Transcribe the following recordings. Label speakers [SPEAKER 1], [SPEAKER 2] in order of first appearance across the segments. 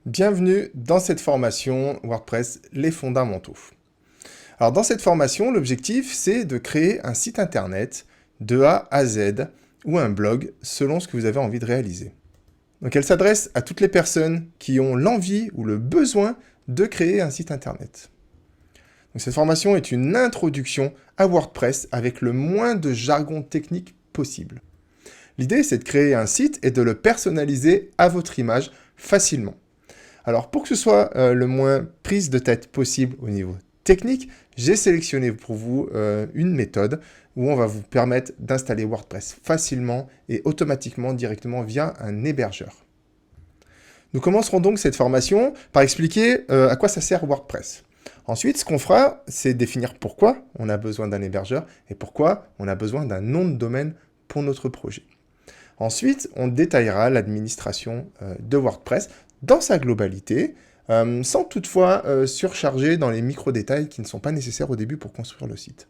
[SPEAKER 1] Bienvenue dans cette formation WordPress, les fondamentaux. Alors dans cette formation, l'objectif c'est de créer un site internet de A à Z ou un blog selon ce que vous avez envie de réaliser. Donc elle s'adresse à toutes les personnes qui ont l'envie ou le besoin de créer un site internet. Donc cette formation est une introduction à WordPress avec le moins de jargon technique possible. L'idée c'est de créer un site et de le personnaliser à votre image facilement. Alors pour que ce soit le moins prise de tête possible au niveau technique, j'ai sélectionné pour vous une méthode où on va vous permettre d'installer WordPress facilement et automatiquement directement via un hébergeur. Nous commencerons donc cette formation par expliquer à quoi ça sert WordPress. Ensuite, ce qu'on fera, c'est définir pourquoi on a besoin d'un hébergeur et pourquoi on a besoin d'un nom de domaine pour notre projet. Ensuite, on détaillera l'administration de WordPress dans sa globalité, sans toutefois surcharger dans les micro-détails qui ne sont pas nécessaires au début pour construire le site.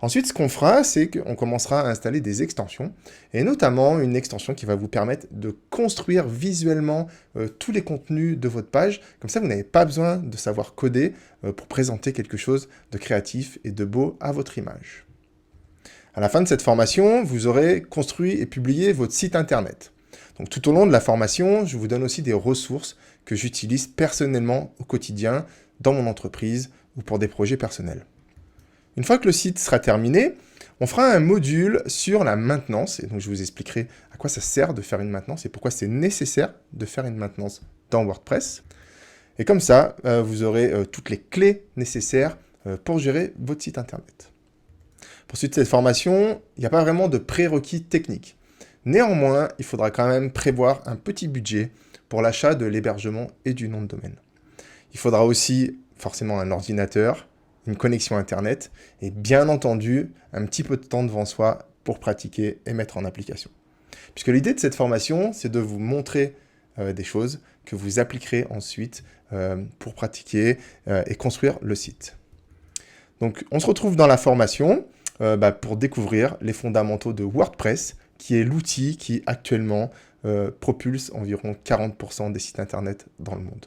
[SPEAKER 1] Ensuite, ce qu'on fera, c'est qu'on commencera à installer des extensions, et notamment une extension qui va vous permettre de construire visuellement tous les contenus de votre page. Comme ça, vous n'avez pas besoin de savoir coder pour présenter quelque chose de créatif et de beau à votre image. À la fin de cette formation, vous aurez construit et publié votre site internet. Donc tout au long de la formation, je vous donne aussi des ressources que j'utilise personnellement au quotidien dans mon entreprise ou pour des projets personnels. Une fois que le site sera terminé, on fera un module sur la maintenance, et donc je vous expliquerai à quoi ça sert de faire une maintenance et pourquoi c'est nécessaire de faire une maintenance dans WordPress. Et comme ça, vous aurez toutes les clés nécessaires pour gérer votre site internet. Pour suivre cette formation, il n'y a pas vraiment de prérequis techniques. Néanmoins, il faudra quand même prévoir un petit budget pour l'achat de l'hébergement et du nom de domaine. Il faudra aussi forcément un ordinateur, une connexion Internet et bien entendu un petit peu de temps devant soi pour pratiquer et mettre en application. Puisque l'idée de cette formation, c'est de vous montrer des choses que vous appliquerez ensuite pour pratiquer et construire le site. Donc on se retrouve dans la formation pour découvrir les fondamentaux de WordPress, qui est l'outil qui actuellement propulse environ 40% des sites internet dans le monde.